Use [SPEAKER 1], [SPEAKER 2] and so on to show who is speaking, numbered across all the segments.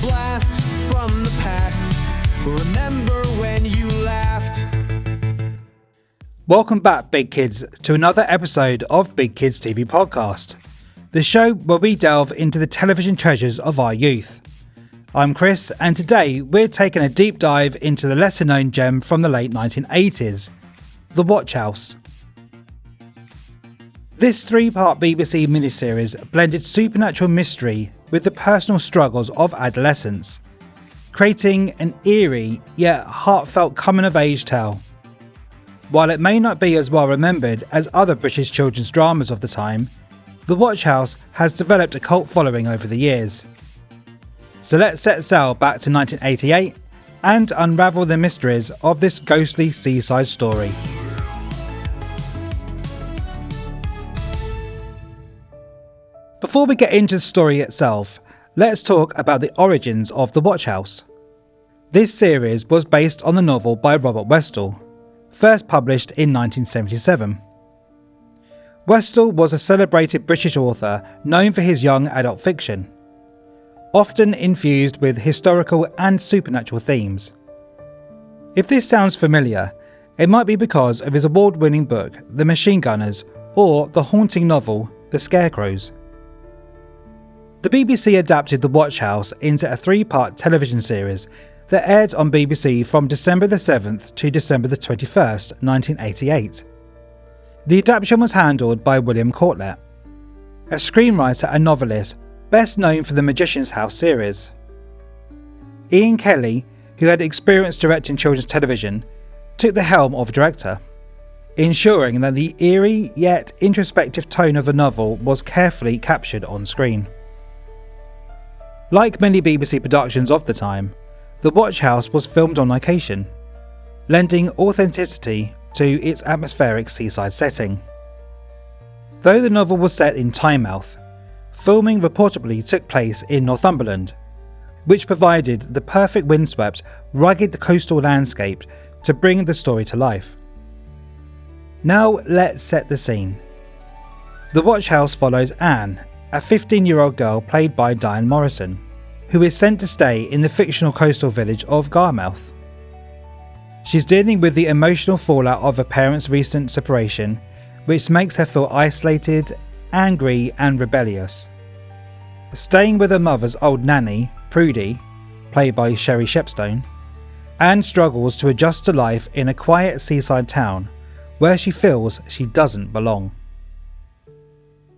[SPEAKER 1] blast from the past. Remember when you laughed.
[SPEAKER 2] Welcome back, big kids, to another episode of Big Kids TV Podcast, the show where we delve into the television treasures of our youth. I'm Chris, and today we're taking a deep dive into the lesser known gem from the late 1980s, The Watch House. This three-part BBC miniseries blended supernatural mystery with the personal struggles of adolescence, creating an eerie yet heartfelt coming-of-age tale. While it may not be as well remembered as other British children's dramas of the time, The Watch House has developed a cult following over the years. So let's set sail back to 1988 and unravel the mysteries of this ghostly seaside story. Before we get into the story itself, let's talk about the origins of The Watch House. This series was based on the novel by Robert Westall, first published in 1977. Westall was a celebrated British author known for his young adult fiction, often infused with historical and supernatural themes. If this sounds familiar, it might be because of his award-winning book The Machine Gunners or the haunting novel The Scarecrows. The BBC adapted The Watch House into a three-part television series that aired on BBC from December the 7th to December the 21st, 1988. The adaptation was handled by William Cortlett, a screenwriter and novelist best known for the Magician's House series. Ian Kelly, who had experience directing children's television, took the helm of director, ensuring that the eerie yet introspective tone of the novel was carefully captured on screen. Like many BBC productions of the time, The Watch House was filmed on location, lending authenticity to its atmospheric seaside setting. Though the novel was set in Tynemouth, filming reportedly took place in Northumberland, which provided the perfect windswept, rugged coastal landscape to bring the story to life. Now let's set the scene. The Watch House follows Anne, a 15-year-old girl played by Diane Morrison, who is sent to stay in the fictional coastal village of Garmouth. She's dealing with the emotional fallout of her parents' recent separation, which makes her feel isolated, angry and rebellious. Staying with her mother's old nanny, Prudy, played by Sherry Shepstone, Anne struggles to adjust to life in a quiet seaside town where she feels she doesn't belong.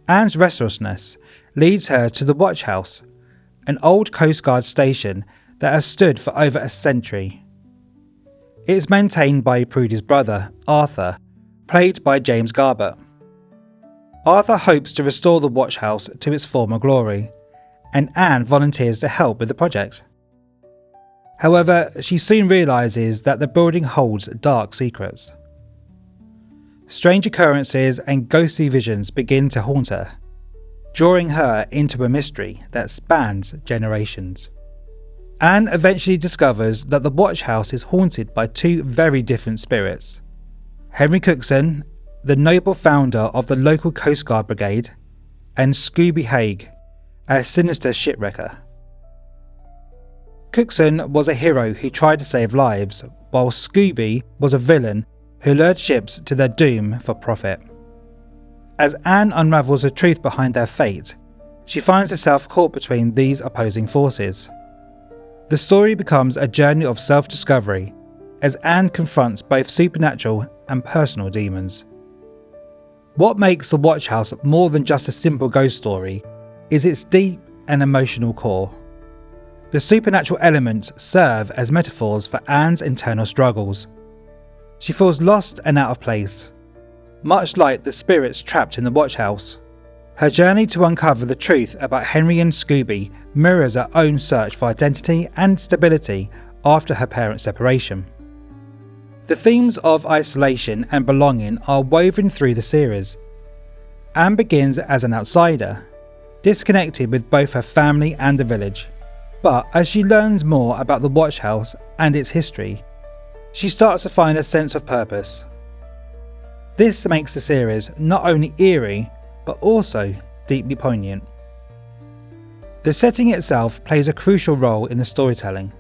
[SPEAKER 2] Anne's restlessness leads her to the Watch House, an old Coast Guard station that has stood for over a century. It's maintained by Prudy's brother, Arthur, played by James Garbutt. Arthur hopes to restore the Watch House to its former glory, and Anne volunteers to help with the project. However, she soon realises that the building holds dark secrets. Strange occurrences and ghostly visions begin to haunt her, drawing her into a mystery that spans generations. Anne eventually discovers that the Watch House is haunted by two very different spirits: Henry Cookson, the noble founder of the local Coast Guard Brigade, and Scooby Haig, a sinister shipwrecker. Cookson was a hero who tried to save lives, while Scooby was a villain who lured ships to their doom for profit. As Anne unravels the truth behind their fate, she finds herself caught between these opposing forces. The story becomes a journey of self-discovery as Anne confronts both supernatural and personal demons. What makes The Watch House more than just a simple ghost story is its deep and emotional core. The supernatural elements serve as metaphors for Anne's internal struggles. She feels lost and out of place, much like the spirits trapped in the Watch House. Her journey to uncover the truth about Henry and Scooby mirrors her own search for identity and stability after her parents' separation. The themes of isolation and belonging are woven through the series. Anne begins as an outsider, disconnected with both her family and the village. But as she learns more about the Watch House and its history, she starts to find a sense of purpose. This makes the series not only eerie, but also deeply poignant. The setting itself plays a crucial role in the storytelling.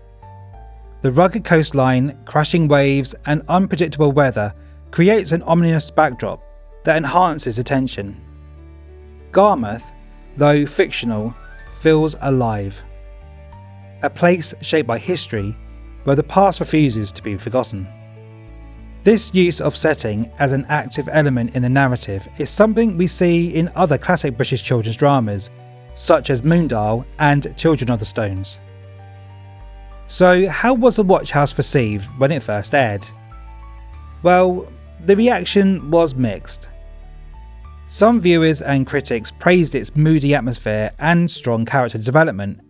[SPEAKER 2] The rugged coastline, crashing waves, and unpredictable weather creates an ominous backdrop that enhances attention. Garmouth, though fictional, feels alive. A place shaped by history where the past refuses to be forgotten. This use of setting as an active element in the narrative is something we see in other classic British children's dramas, such as Moondale and Children of the Stones. So, how was The Watch House received when it first aired? Well, the reaction was mixed. Some viewers and critics praised its moody atmosphere and strong character development,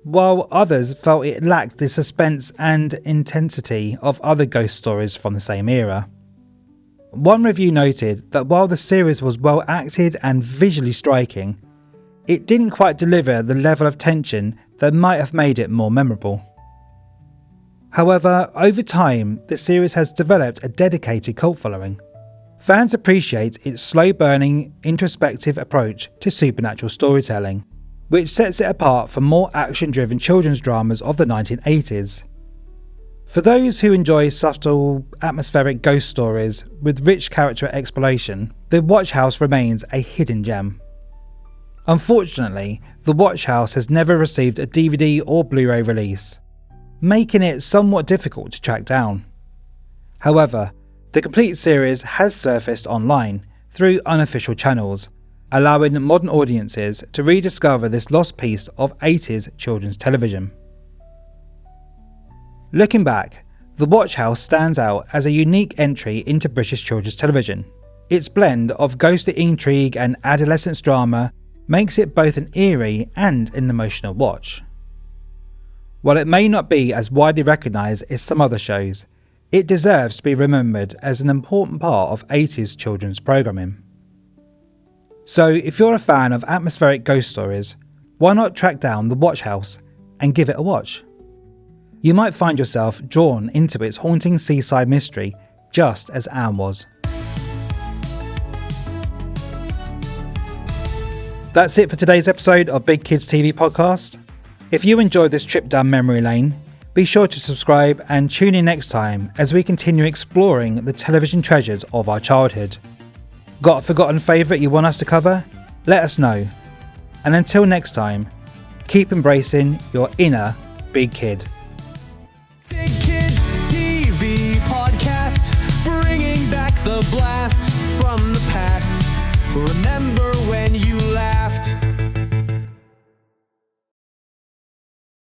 [SPEAKER 2] while others felt it lacked the suspense and intensity of other ghost stories from the same era. One review noted that while the series was well acted and visually striking, it didn't quite deliver the level of tension that might have made it more memorable. However, over time, the series has developed a dedicated cult following. Fans appreciate its slow-burning, introspective approach to supernatural storytelling, which sets it apart from more action-driven children's dramas of the 1980s. For those who enjoy subtle, atmospheric ghost stories with rich character exploration, The Watch House remains a hidden gem. Unfortunately, The Watch House has never received a DVD or Blu-ray release, making it somewhat difficult to track down. However, the complete series has surfaced online through unofficial channels, allowing modern audiences to rediscover this lost piece of 80s children's television. Looking back, The Watch House stands out as a unique entry into British children's television. Its blend of ghostly intrigue and adolescence drama makes it both an eerie and an emotional watch. While it may not be as widely recognised as some other shows, it deserves to be remembered as an important part of 80s children's programming. So if you're a fan of atmospheric ghost stories, why not track down The Watch House and give it a watch? You might find yourself drawn into its haunting seaside mystery just as Anne was. That's it for today's episode of Big Kids TV Podcast. If you enjoyed this trip down memory lane, be sure to subscribe and tune in next time as we continue exploring the television treasures of our childhood. Got a forgotten favourite you want us to cover? Let us know. And until next time, keep embracing your inner big kid.
[SPEAKER 1] Big Kids TV Podcast, bringing back the blast from the past. Remember when